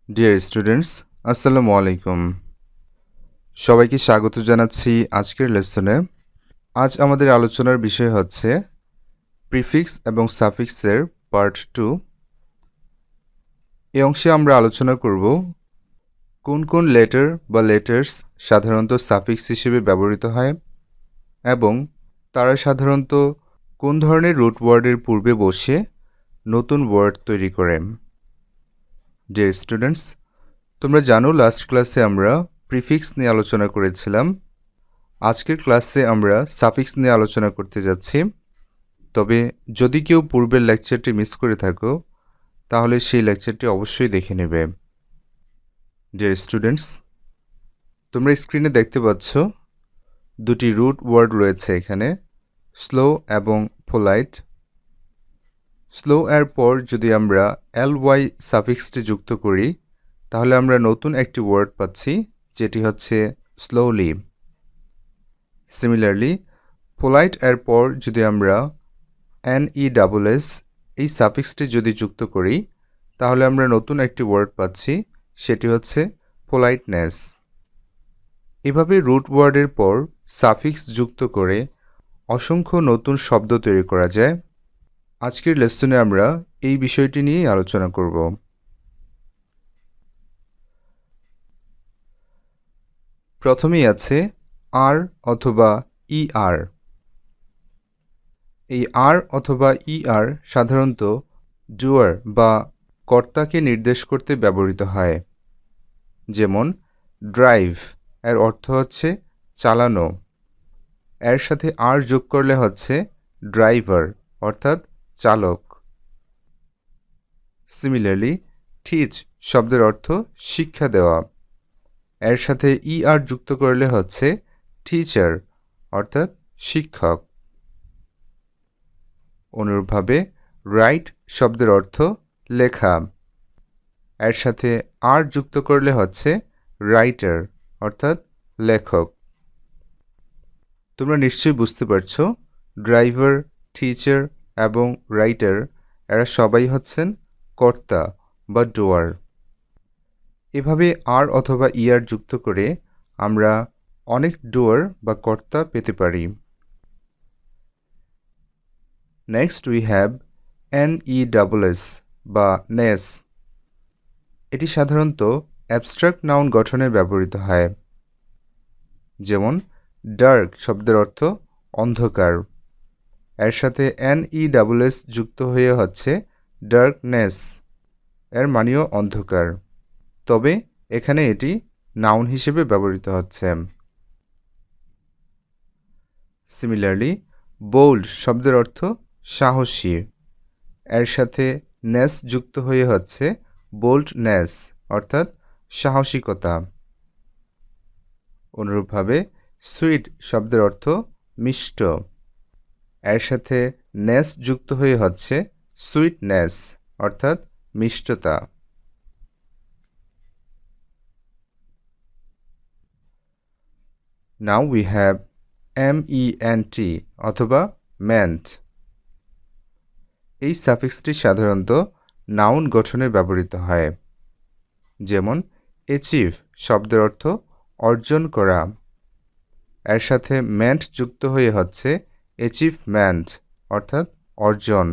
Dear students, আসসালামু আলাইকুম। সবাইকে স্বাগত জানাচ্ছি আজকের লেসনে। আজ আমাদের আলোচনার বিষয় হচ্ছে প্রিফিক্স এবং সাফিক্সের পার্ট 2। এই অংশে আমরা আলোচনা করব কোন কোন লেটার বা লেটার্স সাধারণত সাফিক্স হিসেবে ব্যবহৃত হয় এবং তারা সাধারণত কোন ধরনের রুট ওয়ার্ডের পূর্বে বসে নতুন ওয়ার্ড তৈরি করে। ডিয়ার স্টুডেন্টস, তোমরা জানো লাস্ট ক্লাসে আমরা প্রিফিক্স নিয়ে আলোচনা করেছিলাম। আজকের ক্লাসে আমরা সাফিক্স নিয়ে আলোচনা করতে যাচ্ছি। তবে যদি কেউ পূর্বের লেকচারটি মিস করে থাকো তাহলে সেই লেকচারটি অবশ্যই দেখে নেবে। ডিয়ার স্টুডেন্টস, তোমরা স্ক্রিনে দেখতে পাচ্ছ দুটি রুট ওয়ার্ড রয়েছে এখানে, স্লো এবং পোলাইট। স্লো এর পর যদি আমরা ly সাফিক্সটি যুক্ত করি তাহলে আমরা নতুন একটি ওয়ার্ড পাচ্ছি, যেটি হচ্ছে স্লোলি। সিমিলারলি পোলাইট এর পর যদি আমরা NESS এই সাফিক্সটি যদি যুক্ত করি তাহলে আমরা নতুন একটি ওয়ার্ড পাচ্ছি, সেটি হচ্ছে পোলাইটনেস। এভাবে রুট ওয়ার্ডের পর সাফিক্স যুক্ত করে অসংখ্য নতুন শব্দ তৈরি করা যায়। আজকের লেসনে আমরা এই বিষয়টি নিয়েই আলোচনা করব। প্রথমেই আছে আর অথবা ER। এই আর অথবা ER সাধারণত ডুয়ার বা কর্তাকে নির্দেশ করতে ব্যবহৃত হয়। যেমন ড্রাইভ এর অর্থ হচ্ছে চালানো, এর সাথে আর যোগ করলে হচ্ছে ড্রাইভার অর্থাৎ চালক। সিমিলারলি টিচ শব্দের অর্থ শিক্ষা দেওয়া, এর সাথে ER যুক্ত করলে হচ্ছে টিচার অর্থাৎ শিক্ষক। অনুরূপভাবে রাইট শব্দের অর্থ লেখা, এর সাথে আর যুক্ত করলে হচ্ছে রাইটার অর্থাৎ লেখক। তোমরা নিশ্চয়ই বুঝতে পারছো ড্রাইভার, টিচার এবং রাইটার এরা সবাই হচ্ছেন কর্তা বা ডোয়ার। এভাবে আর অথবা ER যুক্ত করে আমরা অনেক ডোয়ার বা কর্তা পেতে পারি। নেক্সট উই হ্যাভ NESS বা নেস। এটি সাধারণত অ্যাবস্ট্রাক্ট নাউন গঠনে ব্যবহৃত হয়। যেমন ডার্ক শব্দের অর্থ অন্ধকার, এর সাথে NESS যুক্ত হয়ে হচ্ছে ডার্কনেস, এর মানেও অন্ধকার, তবে এখানে এটি নাউন হিসেবে ব্যবহৃত হচ্ছে। সিমিলারলি বোল্ড শব্দের অর্থ সাহসী, এর সাথে নেস যুক্ত হয়ে হচ্ছে বোল্ডনেস অর্থাৎ সাহসিকতা। অনুরূপভাবে সুইট শব্দের অর্থ মিষ্ট, এর সাথে নেস যুক্ত হয়ে হচ্ছে সুইটনেস অর্থাৎ মিষ্টতা। নাও উই হ্যাভ MENT অথবা মেন্ট। এই সাফিক্সটি সাধারণত নাউন গঠনে ব্যবহৃত হয়। যেমন অ্যাচিভ শব্দের অর্থ অর্জন করা, এর সাথে মেন্ট যুক্ত হয়ে হচ্ছে অ্যাচিভমেন্ট অর্থাৎ অর্জন।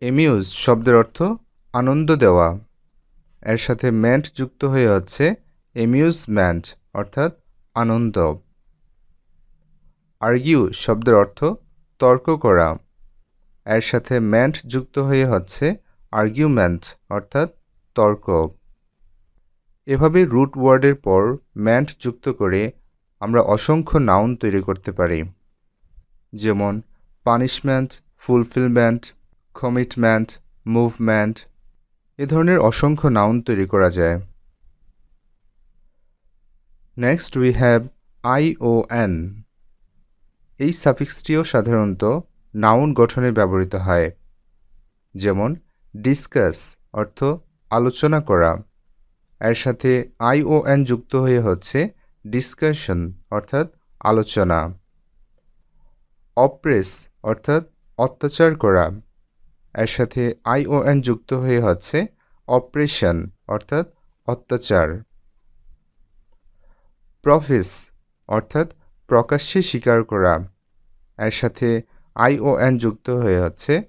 এমিউজ শব্দের অর্থ আনন্দ দেওয়া, এর সাথে মেন্ট যুক্ত হয়ে হচ্ছে অ্যামিউজমেন্ট অর্থাৎ আনন্দ। আর্গিউ শব্দের অর্থ তর্ক করা, এর সাথে মেন্ট যুক্ত হয়ে হচ্ছে আর্গুমেন্ট অর্থাৎ তর্ক। এভাবে রুট ওয়ার্ডের পর মেন্ট যুক্ত করে আমরা অসংখ্য নাউন তৈরি করতে পারি। যেমন পানিশমেন্ট, ফুলফিলমেন্ট, কমিটমেন্ট, মুভমেন্ট, এ ধরনের অসংখ্য নাউন তৈরি করা যায়। Next we have ION। এই সাফিক্সটিও সাধারণত নাউন গঠনে ব্যবহৃত হয়। যেমন ডিসকাস অর্থ আলোচনা করা, এর সাথে ION যুক্ত হয়ে হচ্ছে ডিসকাশন অর্থাৎ আলোচনা। অপ্রেস অর্থাৎ অত্যাচার করা, এর সাথে ION যুক্ত হয়ে হচ্ছে অপ্রেশন অর্থাৎ অত্যাচার। প্রফেস অর্থাৎ প্রকাশ্যে স্বীকার করা, এর সাথে আইওএন যুক্ত হয়ে হচ্ছে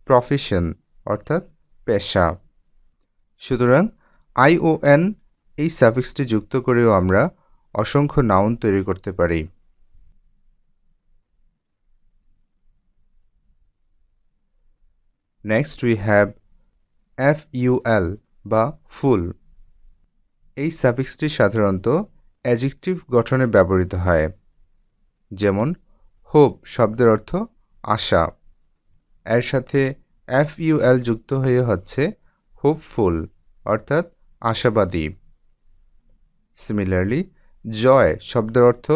প্রফেশন অর্থাৎ পেশা। সুতরাং আইওএন এই সাফিক্সটি যুক্ত করেও আমরা অসংখ্য নাউন তৈরি করতে পারি। নেক্সট উই হ্যাভ FUL বা ফুল। এই সাফিক্সটি সাধারণত অ্যাডজেক্টিভ গঠনে ব্যবহৃত হয়। যেমন হোপ শব্দের অর্থ আশা, এর সাথে FUL যুক্ত হয়ে হচ্ছে হোপফুল অর্থাৎ আশাবাদী। সিমিলারলি জয় শব্দের অর্থ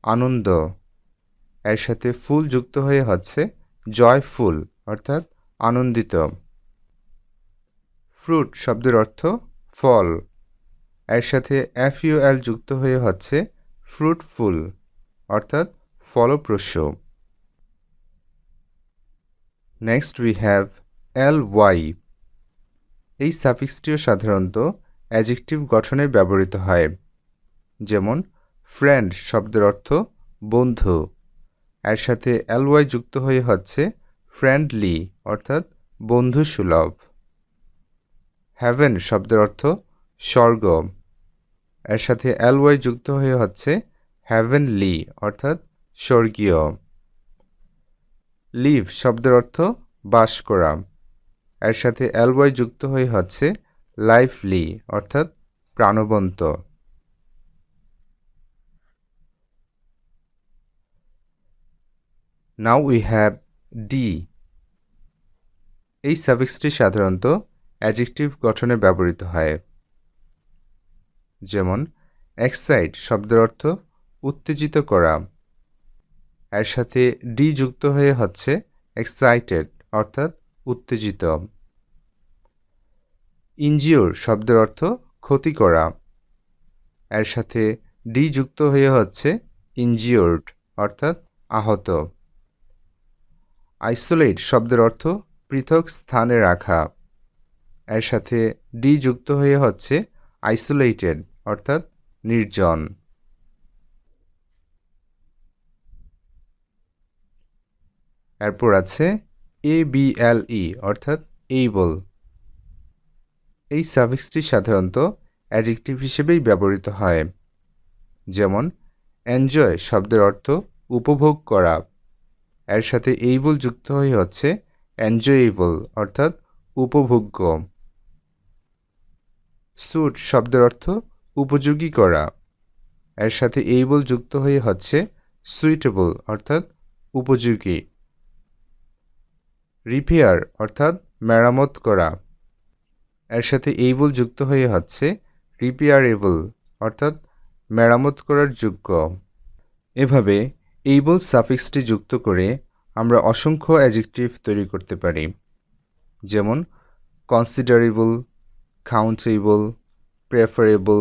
আনন্দ, এর সাথে ফুল যুক্ত হয়ে হচ্ছে জয়ফুল অর্থাৎ আনন্দিত। ফ্রুট শব্দের অর্থ ফল, এর সাথে FUL যুক্ত হয়ে হচ্ছে ফ্রুটফুল অর্থাৎ ফলপ্রসূ। Next we have LY। এই সাফিক্সটিও সাধারণত অ্যাডজেক্টিভ গঠনে ব্যবহৃত হয়। যেমন ফ্রেন্ড শব্দের অর্থ বন্ধু, এর সাথে LY যুক্ত হয়ে হচ্ছে ফ্রেন্ডলি অর্থাৎ বন্ধুসুলভ। হেভেন শব্দের অর্থ স্বর্গ, এর সাথে LY যুক্ত হয়ে হচ্ছে হেভেনলি অর্থাৎ স্বর্গীয়। লিভ শব্দের অর্থ বাস করা, এর সাথে LY যুক্ত হয়ে হচ্ছে লাইফলি অর্থাৎ প্রাণবন্ত। Now we have D. এই সাফিক্সটি সাধারণত অ্যাডজেক্টিভ গঠনে ব্যবহৃত হয়। যেমন এক্সাইট শব্দের অর্থ উত্তেজিত করা, এর সাথে ডি যুক্ত হয়ে হচ্ছে এক্সাইটেড অর্থাৎ উত্তেজিত। ইনজিওর শব্দের অর্থ ক্ষতি করা, এর সাথে ডি যুক্ত হয়ে হচ্ছে ইনজিওর্ড অর্থাৎ আহত। আইসোলেট শব্দের অর্থ পৃথক স্থানে রাখা, এর সাথে ডি যুক্ত হয়ে হচ্ছে আইসোলেটেড অর্থাৎ নির্জন। এরপর আছে ABLE অর্থাৎ এইবল। এই সাফিক্সটি সাধারণত অ্যাডজেক্টিভ হিসেবেই ব্যবহৃত হয়। যেমন এনজয় শব্দের অর্থ উপভোগ করা, এর সাথে এইবল যুক্ত হয়ে হচ্ছে এনজয়েবল অর্থাৎ উপভোগ্য। স্যুট শব্দের অর্থ উপযোগী করা, এর সাথে এইবল যুক্ত হয়ে হচ্ছে সুইটেবল অর্থাৎ উপযোগী। রিপেয়ার অর্থাৎ মেরামত করা, এর সাথে এইবল যুক্ত হয়ে হচ্ছে রিপেয়ারেবল অর্থাৎ মেরামত করার যোগ্য। এভাবে এইবল সাফিক্সটি যুক্ত করে আমরা অসংখ্য অ্যাডজেক্টিভ তৈরি করতে পারি। যেমন considerable, countable, preferable,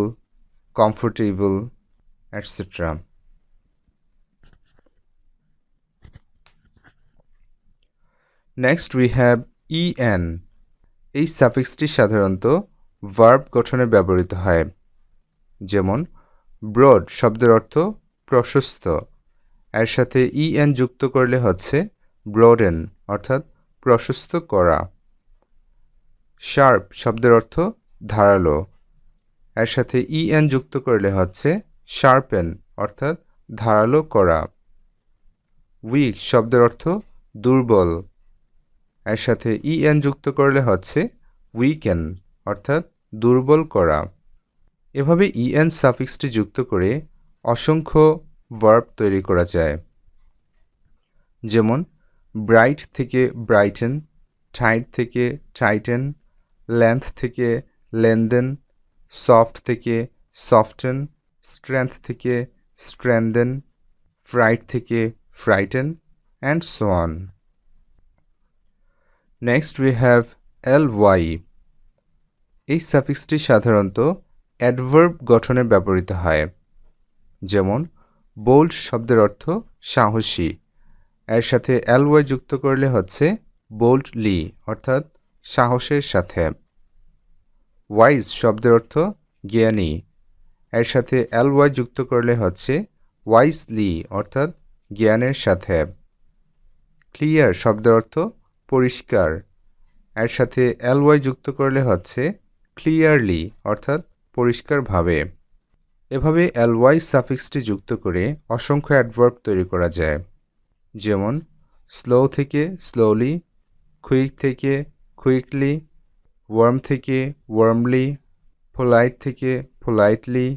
comfortable, etcetera. Next we have EN। এই সাফিক্সটি সাধারণত ভার্ব গঠনে ব্যবহৃত হয়। যেমন ব্রড শব্দের অর্থ প্রশস্ত, এর সাথে EN যুক্ত করলে হচ্ছে ব্রডেন অর্থাৎ প্রশস্ত করা। শার্প শব্দের অর্থ ধারালো, এর সাথে EN যুক্ত করলে হচ্ছে শার্পেন অর্থাৎ ধারালো করা। উইক শব্দের অর্থ দুর্বল, এর সাথে EN যুক্ত করলে হচ্ছে উইকেন অর্থাৎ দুর্বল করা। এভাবে EN সাফিক্সটি যুক্ত করে অসংখ্য ভার্ব তৈরি করা যায়। যেমন ব্রাইট থেকে ব্রাইটেন, টাইট থেকে টাইটেন, লেন্থ থেকে লেনদেন, সফট থেকে সফটেন, স্ট্রেংথ থেকে স্ট্রেনদেন, ফ্রাইট থেকে frighten, and so on. Next we have LY। এই সাফিক্সটি সাধারণত অ্যাডভার্ব গঠনে ব্যবহৃত হয়। যেমন বোল্ড শব্দের অর্থ সাহসী, এর সাথে LY যুক্ত করলে হচ্ছে বোল্ডলি অর্থাৎ সাহসের সাথে। ওয়াইজ শব্দের অর্থ জ্ঞানী, এর সাথে ly যুক্ত করলে হচ্ছে ওয়াইজলি অর্থাৎ জ্ঞানের সাথে। ক্লিয়ার শব্দের অর্থ পরিষ্কার, এর সাথে ly যুক্ত করলে হচ্ছে ক্লিয়ারলি অর্থাৎ পরিষ্কারভাবে। এভাবে ly সাফিক্সটি যুক্ত করে অসংখ্য অ্যাডভার্ব তৈরি করা যায়, যেমন স্লো থেকে স্লোলি, কুইক থেকে কুইকলি, ওয়ার্ম থেকে ওয়ার্মলি, পোলাইট থেকে politely,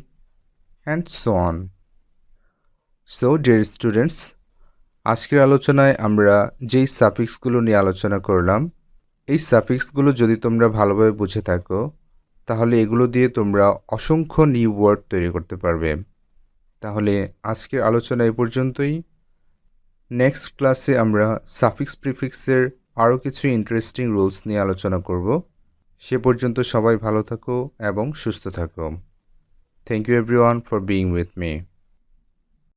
and so on. So dear students, আজকের আলোচনায় আমরা যেই সাফিক্সগুলো নিয়ে আলোচনা করলাম, এই সাফিক্সগুলো যদি তোমরা ভালোভাবে বুঝে থাকো তাহলে এগুলো দিয়ে তোমরা অসংখ্য নিউ ওয়ার্ড তৈরি করতে পারবে। তাহলে আজকের আলোচনা এই পর্যন্তই। নেক্সট ক্লাসে আমরা সাফিক্স প্রিফিক্সের আরও কিছু ইন্টারেস্টিং রুলস নিয়ে আলোচনা করব। সে পর্যন্ত সবাই ভালো থাকো এবং সুস্থ থাকো। Thank you everyone for being with me.